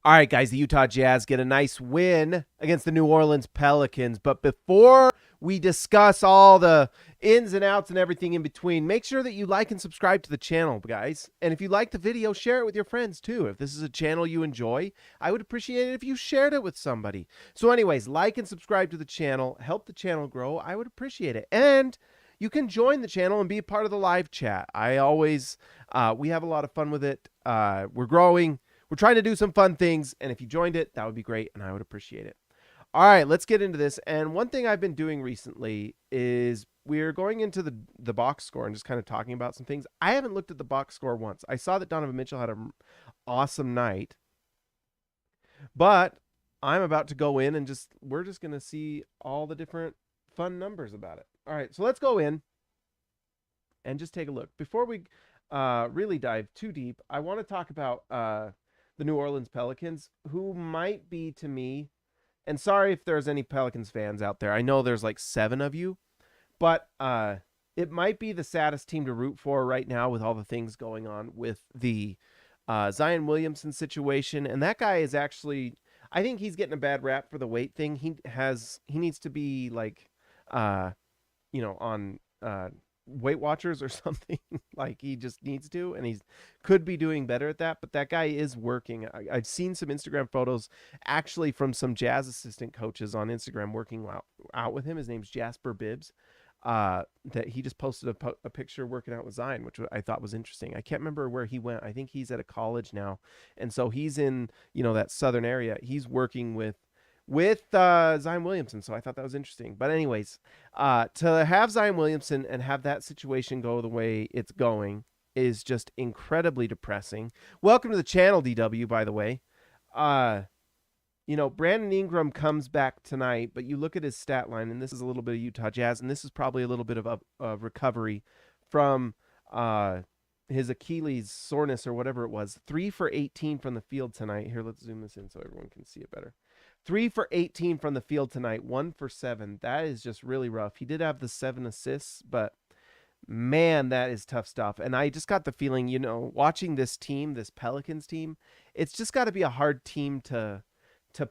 All right, guys, the Utah Jazz get a nice win against the New Orleans Pelicans. But before we discuss all the ins and outs and everything in between, make sure that you like and subscribe to the channel, guys. And if you like the video, share it with your friends too. If this is a channel you enjoy, I would appreciate it if you shared it with somebody. So anyways, like and subscribe to the channel. Help the channel grow. I would appreciate it. And you can join the channel and be a part of the live chat. We have a lot of fun with it. We're growing. We're trying to do some fun things, and if you joined it, that would be great, and I would appreciate it. All right, let's get into this. And one thing I've been doing recently is we're going into the box score and just kind of talking about some things. I haven't looked at the box score once. I saw that Donovan Mitchell had an awesome night, but I'm about to go in and we're just going to see all the different fun numbers about it. All right, so let's go in and just take a look. Before we really dive too deep, I want to talk about the New Orleans Pelicans, who might be, to me, and sorry if there's any Pelicans fans out there. I know there's like 7 of you, but it might be the saddest team to root for right now with all the things going on with the Zion Williamson situation. And that guy is actually, I think he's getting a bad rap for the weight thing. He needs to be like, on Weight Watchers or something. Like he just needs to, and he could be doing better at that, but that guy is working. I've seen some Instagram photos actually from some Jazz assistant coaches on Instagram working out with him. His name's Jasper Bibbs. That he just posted a picture working out with Zion, which I thought was interesting. I can't remember where he went. I think he's at a college now, and so he's in that southern area. He's working with Zion Williamson. So I thought that was interesting. But anyways, to have Zion Williamson and have that situation go the way it's going is just incredibly depressing. Welcome to the channel, DW, by the way. Brandon Ingram comes back tonight, but you look at his stat line, and this is a little bit of Utah Jazz, and this is probably a little bit of a recovery from his Achilles soreness or whatever it was. 3 for 18 from the field tonight. Here, let's zoom this in so everyone can see it better. 3 for 18 from the field tonight, 1 for 7. That is just really rough. He did have the 7 assists, but man, that is tough stuff. And I just got the feeling, watching this team, this Pelicans team, it's just got to be a hard team to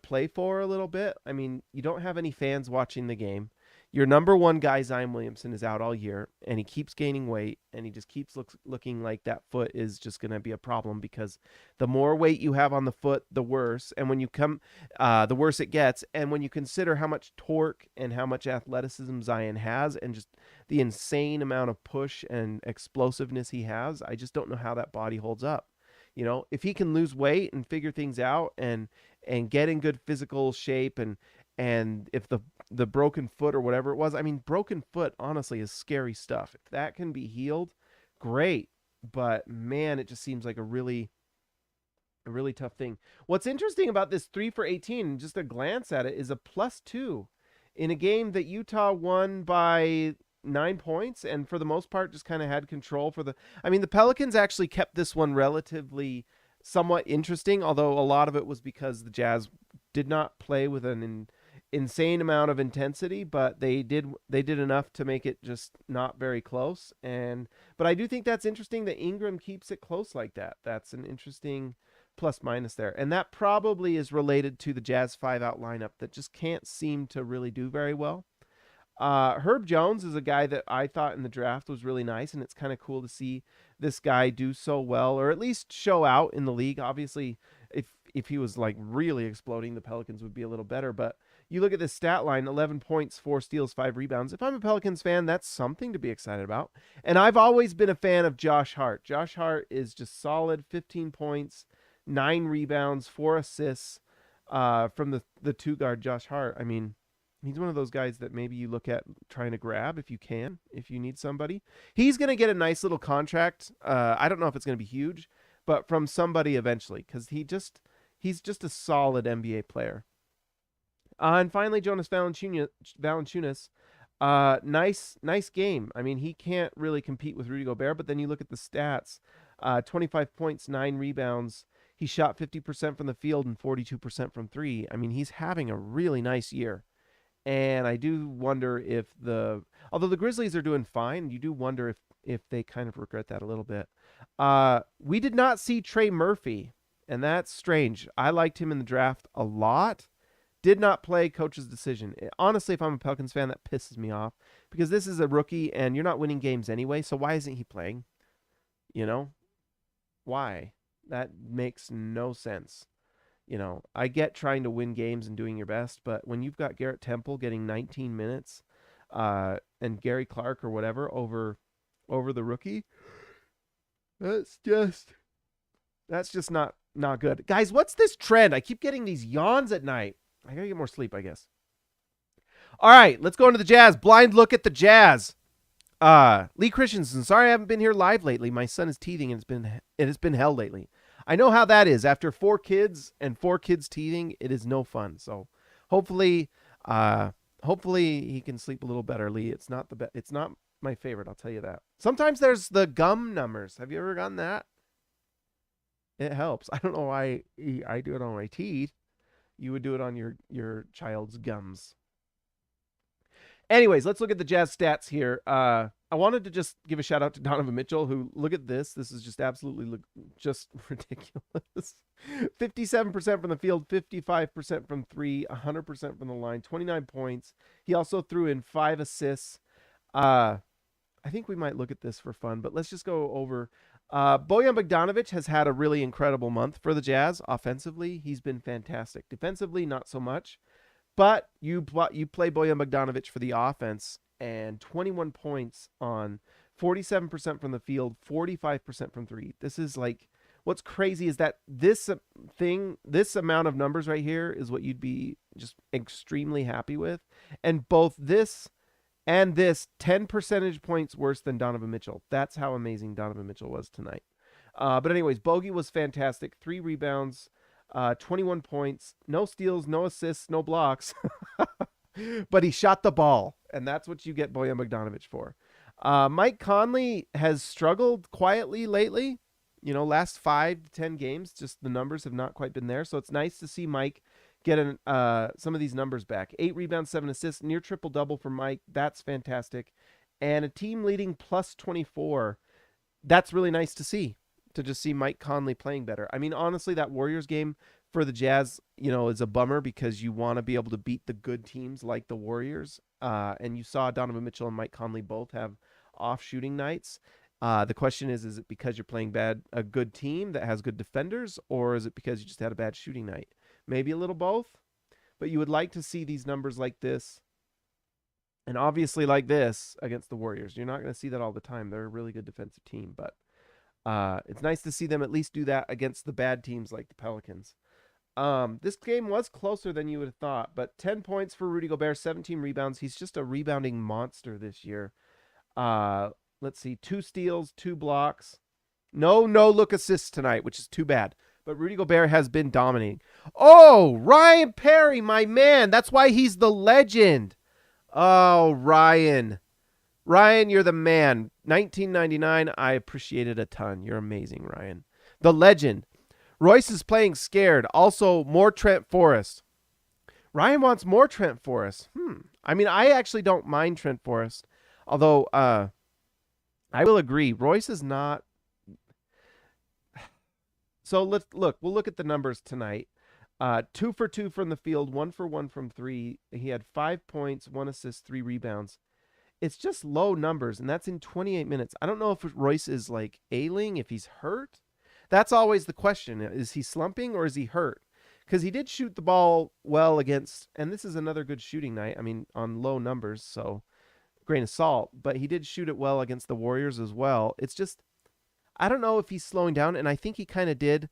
play for a little bit. I mean, you don't have any fans watching the game. Your number one guy, Zion Williamson, is out all year, and he keeps gaining weight, and he just keeps looking like that foot is just going to be a problem, because the more weight you have on the foot, the worse. And when you the worse it gets. And when you consider how much torque and how much athleticism Zion has, and just the insane amount of push and explosiveness he has, I just don't know how that body holds up. If he can lose weight and figure things out and get in good physical shape, and if the broken foot or whatever it was, I mean, broken foot honestly is scary stuff. If that can be healed, great. But man, it just seems like a really tough thing. What's interesting about this 3 for 18, just a glance at it, is a +2 in a game that Utah won by 9 points, and for the most part just kind of had control the Pelicans actually kept this one relatively somewhat interesting, although a lot of it was because the Jazz did not play with an insane amount of intensity, but they did enough to make it just not very close. But I do think that's interesting that Ingram keeps it close like that. That's an interesting plus minus there, and that probably is related to the Jazz 5-out lineup that just can't seem to really do very well. Herb Jones is a guy that I thought in the draft was really nice, and it's kind of cool to see this guy do so well, or at least show out in the league. Obviously, if he was like really exploding, the Pelicans would be a little better, but you look at this stat line: 11 points, 4 steals, 5 rebounds. If I'm a Pelicans fan, that's something to be excited about. And I've always been a fan of Josh Hart. Josh Hart is just solid. 15 points, 9 rebounds, 4 assists from the 2-guard Josh Hart. I mean, he's one of those guys that maybe you look at trying to grab if you need somebody. He's going to get a nice little contract. I don't know if it's going to be huge, but from somebody eventually, because he's just a solid NBA player. And finally, Jonas Valanciunas, nice game. I mean, he can't really compete with Rudy Gobert, but then you look at the stats: 25 points, 9 rebounds. He shot 50% from the field and 42% from 3. I mean, he's having a really nice year. And I do wonder although the Grizzlies are doing fine, you do wonder if they kind of regret that a little bit. We did not see Trey Murphy And that's strange. I liked him in the draft a lot. Did not play, coach's decision. Honestly, if I'm a Pelicans fan, that pisses me off because this is a rookie and you're not winning games anyway. So why isn't he playing? You know, why? That makes no sense. I get trying to win games and doing your best, but when you've got Garrett Temple getting 19 minutes and Gary Clark or whatever over the rookie, that's just not good. Guys, what's this trend? I keep getting these yawns at night. I got to get more sleep, I guess. All right, let's go into the Jazz. Blind look at the Jazz. Lee Christensen, sorry I haven't been here live lately. My son is teething and it has been hell lately. I know how that is. After 4 kids and 4 kids teething, it is no fun. So hopefully he can sleep a little better, Lee. It's not it's not my favorite, I'll tell you that. Sometimes there's the gum numbers. Have you ever gotten that? It helps. I don't know why I do it on my teeth. You would do it on your child's gums. Anyways, let's look at the Jazz stats here. I wanted to just give a shout out to Donovan Mitchell, who, look at this. This is just absolutely just ridiculous. 57% from the field, 55% from 3, 100% from the line, 29 points. He also threw in 5 assists. I think we might look at this for fun, but let's just go over. Bojan Bogdanovic has had a really incredible month for the Jazz. Offensively, he's been fantastic. Defensively, not so much. But you play Bojan Bogdanovic for the offense, and 21 points on 47% from the field, 45% from 3. This is like, what's crazy is that this amount of numbers right here is what you'd be just extremely happy with. And both this and this 10 percentage points worse than Donovan Mitchell. That's how amazing Donovan Mitchell was tonight. But anyways, Bogey was fantastic. 3 rebounds. 21 points, no steals, no assists, no blocks, but he shot the ball, and that's what you get Bojan Bogdanovic for. Mike Conley has struggled quietly lately. Last 5 to 10 games, just the numbers have not quite been there. So it's nice to see Mike get some of these numbers back. 8 rebounds, 7 assists, near triple-double for Mike. That's fantastic. And a team leading plus 24. That's really nice to see. To just see Mike Conley playing better. I mean, honestly, that Warriors game for the Jazz, is a bummer because you want to be able to beat the good teams like the Warriors. And you saw Donovan Mitchell and Mike Conley both have off shooting nights. The question is it because you're playing a good team that has good defenders, or is it because you just had a bad shooting night? Maybe a little both, but you would like to see these numbers like this. And obviously like this against the Warriors. You're not going to see that all the time. They're a really good defensive team, but it's nice to see them at least do that against the bad teams like the Pelicans. This game was closer than you would have thought, but 10 points for Rudy Gobert, 17 rebounds. He's just a rebounding monster this year. Let's see, 2 steals, 2 blocks. No look assists tonight, which is too bad. But Rudy Gobert has been dominating. Oh, Ryan Perry, my man. That's why he's the legend. Oh, Ryan. Ryan, you're the man. 1999, I appreciate it a ton. You're amazing, Ryan. The legend. Royce is playing scared. Also, more Trent Forrest. Ryan wants more Trent Forrest. I mean, I actually don't mind Trent Forrest. Although, I will agree. Royce is not. So we'll look at the numbers tonight. 2 for 2 from the field, 1 for 1 from 3. He had 5 points, 1 assist, 3 rebounds. It's just low numbers, and that's in 28 minutes. I don't know if Royce is like ailing, if he's hurt. That's always the question. Is he slumping or is he hurt? Because he did shoot the ball well against, and this is another good shooting night. I mean, on low numbers, so grain of salt. But he did shoot it well against the Warriors as well. It's just, I don't know if he's slowing down, and I think he kind of did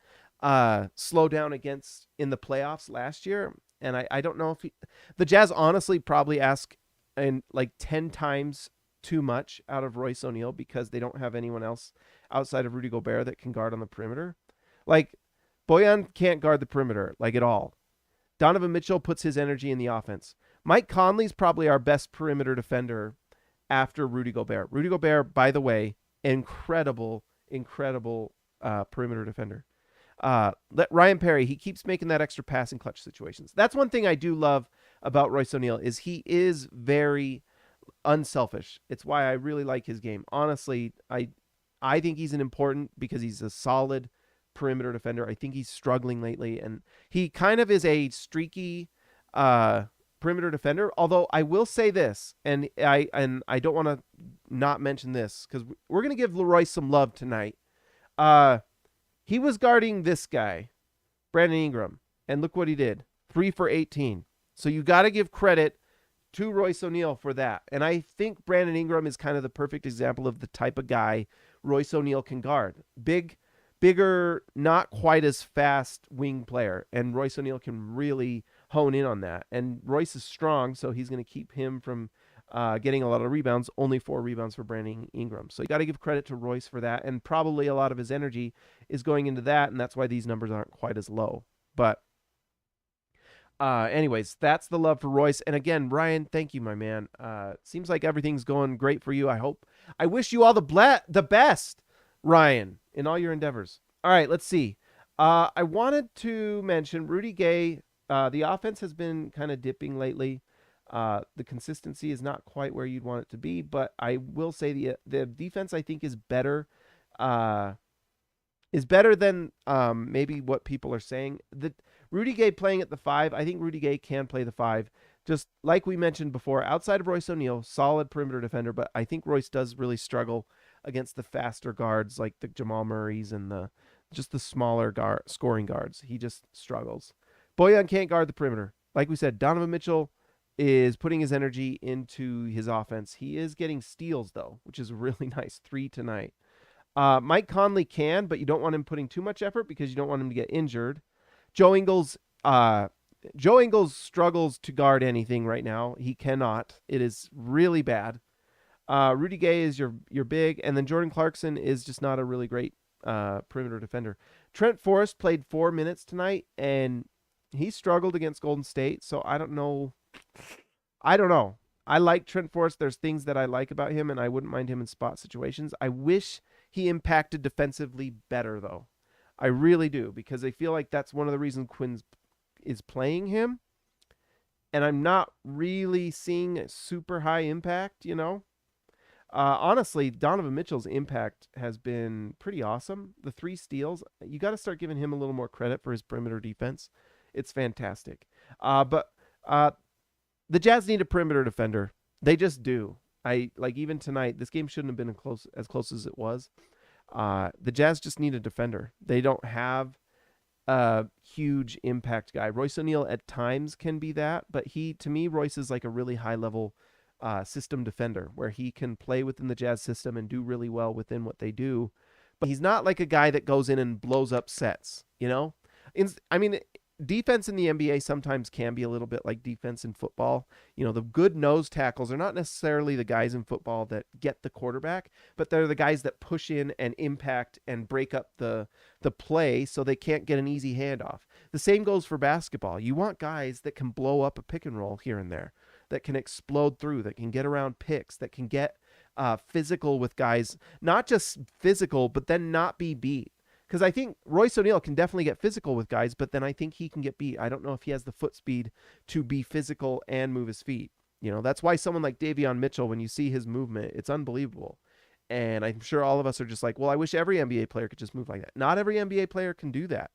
slow down in the playoffs last year. And I don't know if the Jazz honestly probably ask and like 10 times too much out of Royce O'Neale because they don't have anyone else outside of Rudy Gobert that can guard on the perimeter. Like, Bojan can't guard the perimeter, like, at all. Donovan Mitchell puts his energy in the offense. Mike Conley's probably our best perimeter defender after Rudy Gobert. Rudy Gobert, by the way, incredible perimeter defender. Ryan Perry, he keeps making that extra pass in clutch situations. That's one thing I do love about Royce O'Neale is he is very unselfish. It's why I really like his game. Honestly, I think he's an important because he's a solid perimeter defender. I think he's struggling lately, and he kind of is a streaky perimeter defender. Although I will say this, and I don't want to not mention this because we're gonna give Leroy some love tonight. He was guarding this guy, Brandon Ingram, and look what he did: 3 for 18. So you got to give credit to Royce O'Neale for that. And I think Brandon Ingram is kind of the perfect example of the type of guy Royce O'Neale can guard. Bigger, not quite as fast wing player. And Royce O'Neale can really hone in on that. And Royce is strong, so he's going to keep him from getting a lot of rebounds. Only 4 rebounds for Brandon Ingram. So you got to give credit to Royce for that. And probably a lot of his energy is going into that, and that's why these numbers aren't quite as low. But anyways, that's the love for Royce. And again, Ryan, thank you, my man. Seems like everything's going great for you. I wish you all the best, Ryan, in all your endeavors. All right, let's see. I wanted to mention Rudy Gay. The offense has been kind of dipping lately. The consistency is not quite where you'd want it to be, but I will say the defense, I think, is better. Is better than maybe what people are saying. Rudy Gay playing at the 5, I think Rudy Gay can play the 5. Just like we mentioned before, outside of Royce O'Neale, solid perimeter defender, but I think Royce does really struggle against the faster guards like the Jamal Murrays and the smaller scoring guards. He just struggles. Bojan can't guard the perimeter. Like we said, Donovan Mitchell is putting his energy into his offense. He is getting steals, though, which is really nice. 3 tonight. Mike Conley can, but you don't want him putting too much effort because you don't want him to get injured. Joe Ingles struggles to guard anything right now. He cannot. It is really bad. Rudy Gay is your big, and then Jordan Clarkson is just not a really great perimeter defender. Trent Forrest played 4 minutes tonight, and he struggled against Golden State, so I don't know. I like Trent Forrest. There's things that I like about him, and I wouldn't mind him in spot situations. I wish he impacted defensively better, though. I really do, because I feel like that's one of the reasons Quinn is playing him. And I'm not really seeing a super high impact, you know. Honestly, Donovan Mitchell's impact has been pretty awesome. The 3 steals, you got to start giving him a little more credit for his perimeter defense. It's fantastic. But the Jazz need a perimeter defender. They just do. Even tonight, this game shouldn't have been as close as it was. The Jazz just need a defender. They don't have a huge impact guy. Royce O'Neale at times can be that, but to me, Royce is like a really high level system defender where he can play within the Jazz system and do really well within what they do. But he's not like a guy that goes in and blows up sets, you know? Defense in the NBA sometimes can be a little bit like defense in football. You know, the good nose tackles are not necessarily the guys in football that get the quarterback, but they're the guys that push in and impact and break up the play so they can't get an easy handoff. The same goes for basketball. You want guys that can blow up a pick and roll here and there, that can explode through, that can get around picks, that can get physical with guys, not just physical, but then not be beat. Because I think Royce O'Neale can definitely get physical with guys, but then I think he can get beat. I don't know if he has the foot speed to be physical and move his feet. You know, that's why someone like Davion Mitchell, when you see his movement, it's unbelievable. And I'm sure all of us are just like, well, I wish every NBA player could just move like that. Not every NBA player can do that.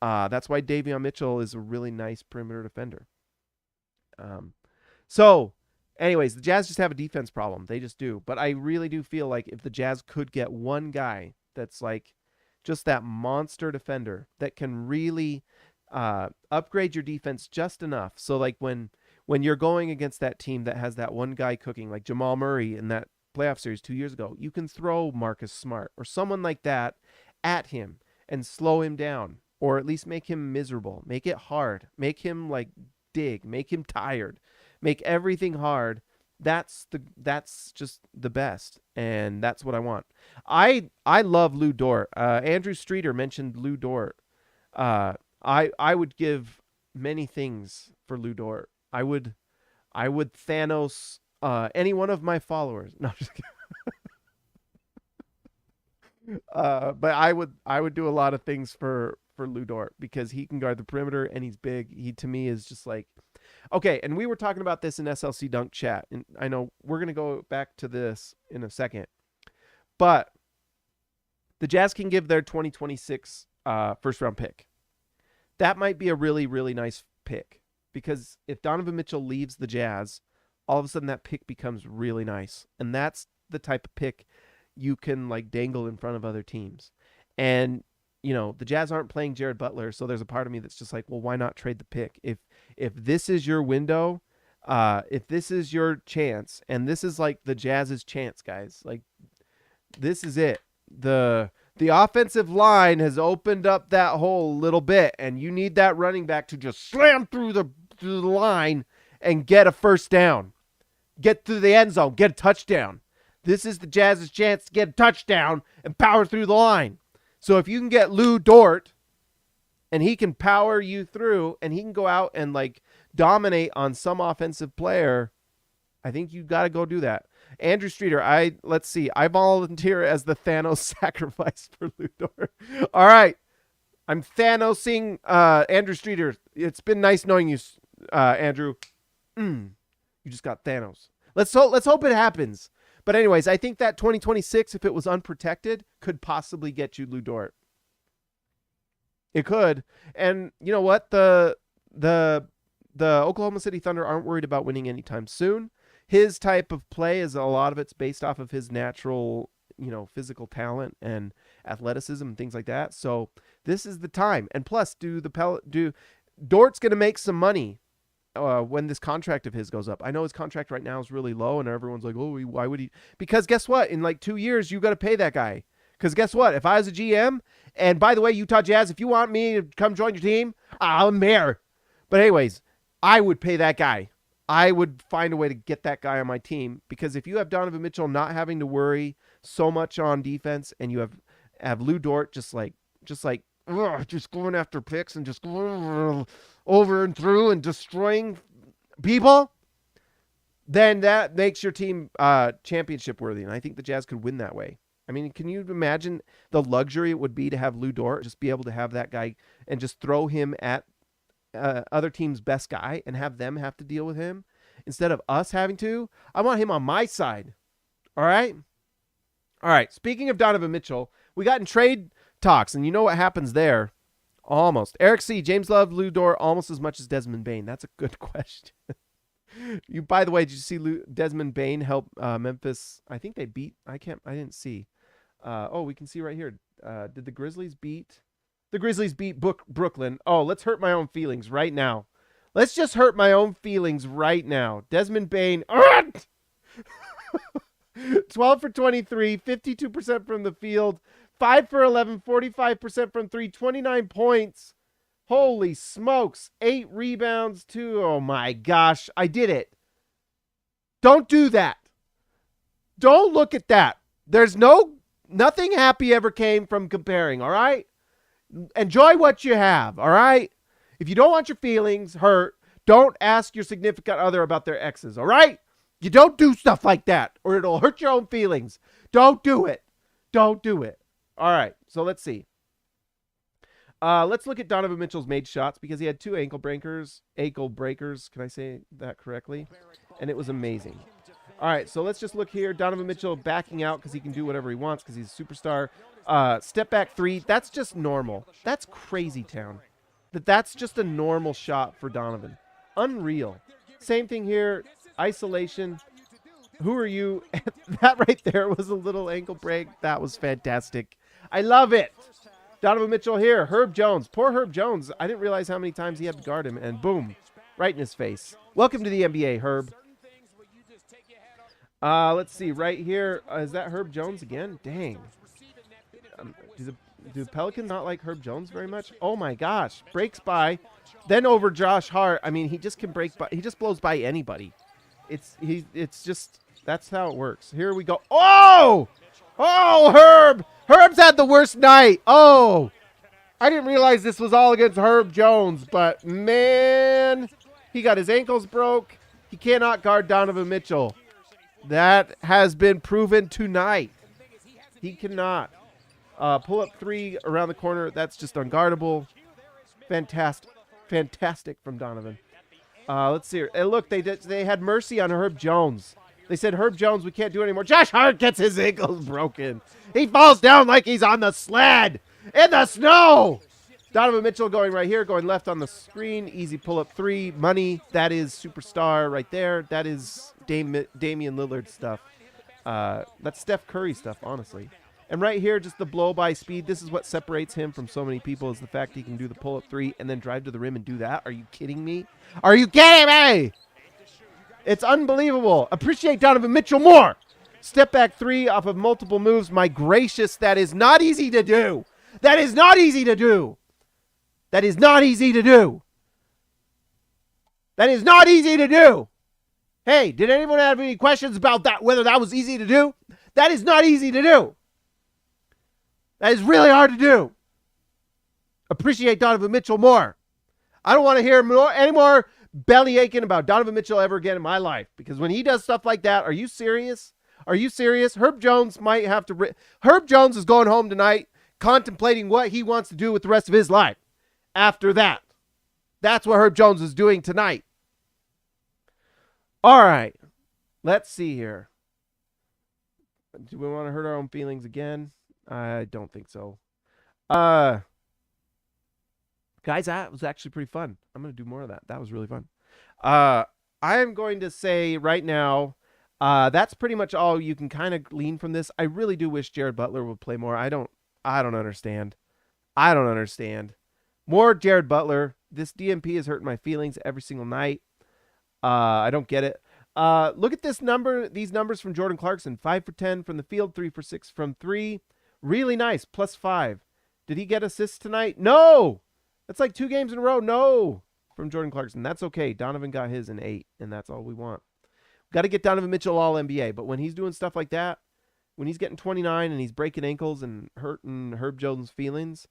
That's why Davion Mitchell is a really nice perimeter defender. So, anyways, the Jazz just have a defense problem. They just do. But I really do feel like if the Jazz could get one guy that's like just that monster defender that can really upgrade your defense just enough. So like when you're going against that team that has that one guy cooking, like Jamal Murray in that playoff series 2 years ago, you can throw Marcus Smart or someone like that at him and slow him down, or at least make him miserable, make it hard, make him like dig, make him tired, make everything hard. That's just the best, and that's what I want. I love Lou Dort. Andrew Streeter mentioned Lou Dort. I would give many things for Lou Dort. I would Thanos any one of my followers. No, I'm just kidding. But I would do a lot of things for Lou Dort because he can guard the perimeter and he's big. He to me is just like. Okay, and we were talking about this in SLC Dunk Chat, and I know we're going to go back to this in a second, but the Jazz can give their 2026 first round pick. That might be a really, really nice pick, because if Donovan Mitchell leaves the Jazz, all of a sudden that pick becomes really nice. And that's the type of pick you can like dangle in front of other teams. And, the Jazz aren't playing Jared Butler, so there's a part of me that's just like, well, why not trade the pick? If this is your window, if this is your chance, and this is like the Jazz's chance, guys, like this is it. The offensive line has opened up that hole a little bit, and you need that running back to just slam through the line and get a first down. Get to the end zone, get a touchdown. This is the Jazz's chance to get a touchdown and power through the line. So if you can get Lou Dort, and he can power you through, and he can go out and like dominate on some offensive player, I think you got to go do that. Andrew Streeter, let's see. I volunteer as the Thanos sacrifice for Lou Dort. All right. I'm Thanosing Andrew Streeter. It's been nice knowing you, Andrew. You just got Thanos. Let's hope it happens. But anyways, I think that 2026, if it was unprotected, could possibly get you Lou Dort. It could. And you know what? The Oklahoma City Thunder aren't worried about winning anytime soon. His type of play is a lot of it's based off of his natural, physical talent and athleticism and things like that. So this is the time. And plus, Dort's going to make some money when this contract of his goes up. I know his contract right now is really low, and everyone's like, oh, why would he? Because guess what? In like 2 years, you got to pay that guy. Because guess what? If I was a GM, and by the way, Utah Jazz, if you want me to come join your team, I'm there. But anyways, I would pay that guy. I would find a way to get that guy on my team, because if you have Donovan Mitchell not having to worry so much on defense, and you have Lou Dort just going after picks and just going over and through and destroying people, then that makes your team championship worthy. And I think the Jazz could win that way. I mean, can you imagine the luxury it would be to have Lou Dort just be able to have that guy and just throw him at other team's best guy and have them have to deal with him instead of us having to? I want him on my side. All right. Speaking of Donovan Mitchell, we got in trade talks, and you know what happens there? Almost. Eric C. James Love, Lou Dort almost as much as Desmond Bane. That's a good question. By the way, did you see Desmond Bane help Memphis? I think they beat. I didn't see. We can see right here. Did the Grizzlies beat? The Grizzlies beat Brooklyn. Oh, let's hurt my own feelings right now. Let's just hurt my own feelings right now. Desmond Bane. 12 for 23, 52% from the field, 5 for 11, 45% from three, 29 points. Holy smokes. 8 rebounds, 2. Oh my gosh. I did it. Don't do that. Don't look at that. There's nothing happy ever came from comparing, all right? Enjoy what you have, all right? If you don't want your feelings hurt, don't ask your significant other about their exes, all right? You don't do stuff like that, or it'll hurt your own feelings. Don't do it. Don't do it. All right, so let's see. Let's look at Donovan Mitchell's made shots, because he had 2 ankle breakers. Can I say that correctly? And it was amazing. All right, so let's just look here. Donovan Mitchell backing out because he can do whatever he wants because he's a superstar. Step back 3, that's just normal. That's crazy town. That's just a normal shot for Donovan. Unreal. Same thing here. Isolation. Who are you? That right there was a little ankle break. That was fantastic. I love it. Donovan Mitchell here. Herb Jones. Poor Herb Jones. I didn't realize how many times he had to guard him. And boom. Right in his face. Welcome to the NBA, Herb. Let's see. Right here. Is that Herb Jones again? Dang. Do the Pelicans not like Herb Jones very much? Oh my gosh. Breaks by. Then over Josh Hart. I mean, he just can break by. He just blows by anybody. It's just, that's how it works. Here we go. Oh! Oh, Herb! Herb's had the worst night. Oh! I didn't realize this was all against Herb Jones, but man, he got his ankles broke. He cannot guard Donovan Mitchell. That has been proven tonight. He cannot. Pull up 3 around the corner. That's just unguardable. Fantastic. Fantastic from Donovan. Let's see here. Hey, look, they had mercy on Herb Jones. They said, Herb Jones, we can't do it anymore. Josh Hart gets his ankles broken. He falls down like he's on the sled. In the snow! Donovan Mitchell going right here, going left on the screen. Easy pull-up three. Money. That is superstar right there. That is Damian Lillard stuff. That's Steph Curry stuff, honestly. And right here, just the blow-by speed. This is what separates him from so many people, is the fact he can do the pull-up three and then drive to the rim and do that. Are you kidding me? Are you kidding me? It's unbelievable. Appreciate Donovan Mitchell more. Step back three off of multiple moves. My gracious, that is not easy to do. That is not easy to do. That is not easy to do. That is not easy to do. Hey, did anyone have any questions about that, whether that was easy to do? That is not easy to do. That is really hard to do. Appreciate Donovan Mitchell more. I don't want to hear any more belly aching about Donovan Mitchell ever again in my life, because when he does stuff like that, are you serious? Are you serious? Herb Jones might have to... Herb Jones is going home tonight contemplating what he wants to do with the rest of his life after that. That's what Herb Jones is doing tonight. All right. Let's see here. Do we want to hurt our own feelings again? I don't think so. Guys, that was actually pretty fun. I'm going to do more of that. That was really fun. I am going to say right now, that's pretty much all you can kind of glean from this. I really do wish Jared Butler would play more. I don't understand. I don't understand. More Jared Butler. This DMP is hurting my feelings every single night. I don't get it. Look at this number. These numbers from Jordan Clarkson. 5 for 10 from the field. 3 for 6 from 3. Really nice. +5. Did he get assists tonight? No. That's like 2 games in a row. No. From Jordan Clarkson. That's okay. Donovan got his in 8, and that's all we want. Got to get Donovan Mitchell all NBA. But when he's doing stuff like that, when he's getting 29 and he's breaking ankles and hurting Herb Jones' feelings,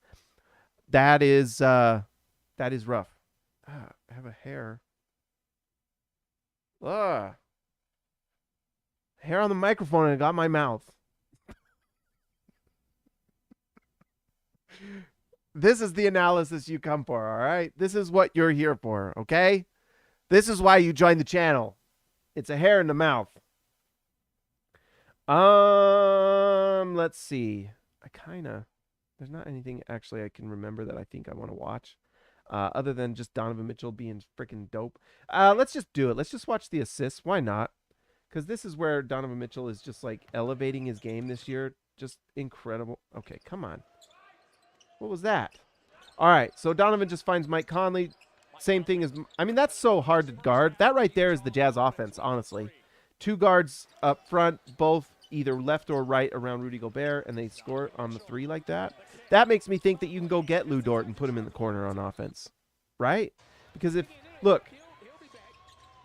that is rough. I have a hair. Hair on the microphone and it got my mouth. This is the analysis you come for, all right? This is what you're here for, okay? This is why you joined the channel. It's a hair in the mouth. Let's see. There's not anything actually I can remember that I think I want to watch. Other than just Donovan Mitchell being freaking dope. Let's just do it. Let's just watch the assists. Why not? Because this is where Donovan Mitchell is just like elevating his game this year. Just incredible. Okay, come on. What was that? All right, so Donovan just finds Mike Conley. Same thing as... I mean, that's so hard to guard. That right there is the Jazz offense, honestly. 2 guards up front, both either left or right around Rudy Gobert, and they score on the 3 like that. That makes me think that you can go get Lou Dort and put him in the corner on offense, right? Because if... Look.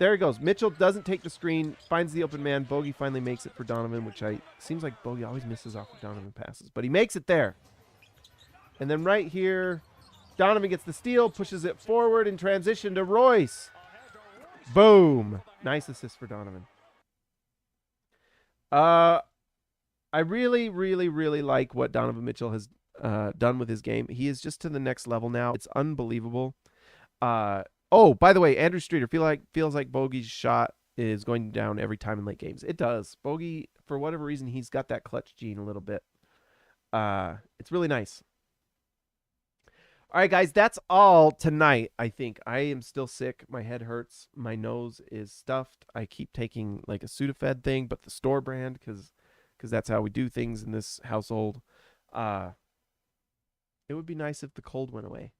There he goes. Mitchell doesn't take the screen, finds the open man. Bogey finally makes it for Donovan, which seems like Bogey always misses off of Donovan passes. But he makes it there. And then right here, Donovan gets the steal, pushes it forward in transition to Royce. Boom. Nice assist for Donovan. I really, really, really like what Donovan Mitchell has done with his game. He is just to the next level now. It's unbelievable. Oh, by the way, Andrew Streeter feels like Bogey's shot is going down every time in late games. It does. Bogey, for whatever reason, he's got that clutch gene a little bit. It's really nice. All right, guys, that's all tonight, I think. I am still sick. My head hurts. My nose is stuffed. I keep taking like a Sudafed thing, but the store brand, because that's how we do things in this household. It would be nice if the cold went away.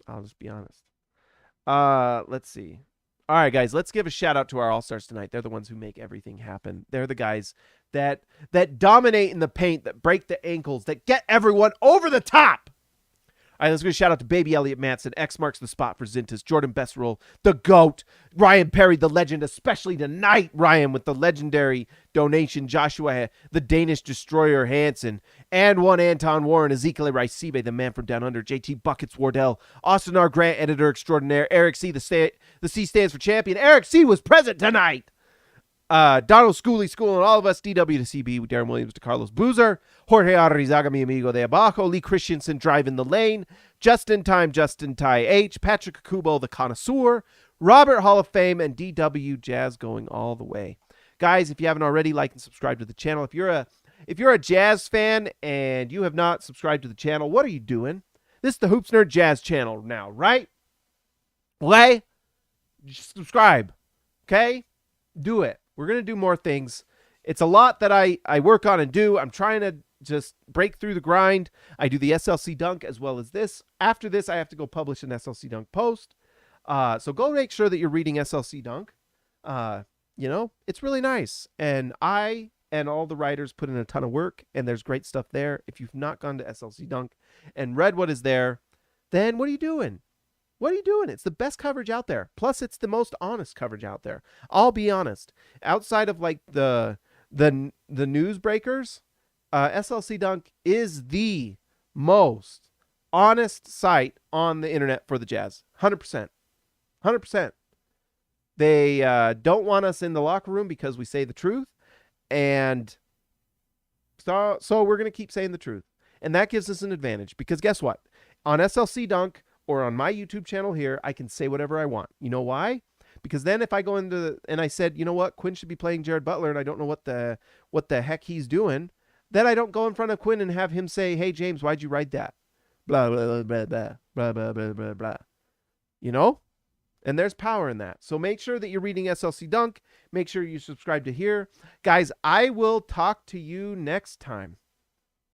I'll just be honest. Let's see. All right, guys, let's give a shout out to our All-Stars tonight. They're the ones who make everything happen. They're the guys that dominate in the paint, that break the ankles, that get everyone over the top. All right, let's give a shout out to Baby Elliott Manson. X marks the spot for Zintas. Jordan Besserell, the GOAT. Ryan Perry, the legend, especially tonight, Ryan, with the legendary donation. Joshua, the Danish Destroyer Hansen. And one Anton Warren, Ezekiel Raisibe, the man from down under. JT Buckets Wardell. Austin R. Grant, editor extraordinaire. Eric C., the C stands for champion. Eric C. was present tonight. Donald Schooley schooling all of us. DW to CB, Darren Williams to Carlos Boozer. Jorge Arrizaga, mi amigo de abajo. Lee Christensen driving the lane. Justin Ty H. Patrick Kubo, the connoisseur. Robert Hall of Fame, and DW Jazz going all the way. Guys, if you haven't already, like and subscribe to the channel. If If you're a Jazz fan and you have not subscribed to the channel, what are you doing? This is the Hoops Nerd Jazz channel now, right? Okay? Just subscribe. Okay? Do it. We're going to do more things. It's a lot that I work on and do. I'm trying to just break through the grind. I do the SLC dunk as well as this. After this, I have to go publish an SLC dunk post. So go make sure that you're reading SLC dunk. It's really nice. And I and all the writers put in a ton of work, and there's great stuff there. If you've not gone to SLC dunk and read what is there, then what are you doing? What are you doing? It's the best coverage out there. Plus, it's the most honest coverage out there. I'll be honest. Outside of like the newsbreakers, SLC Dunk is the most honest site on the internet for the Jazz. 100%. 100%. They don't want us in the locker room because we say the truth. And so we're going to keep saying the truth. And that gives us an advantage because guess what? On SLC Dunk or on my YouTube channel here, I can say whatever I want. You know why? Because then if I go into and I said, you know what, Quinn should be playing Jared Butler and I don't know what the heck he's doing, then I don't go in front of Quinn and have him say, hey, James, why'd you write that? Blah, blah, blah, blah, blah, blah, blah, blah, blah. You know? And there's power in that. So make sure that you're reading SLC Dunk. Make sure you subscribe to here. Guys, I will talk to you next time.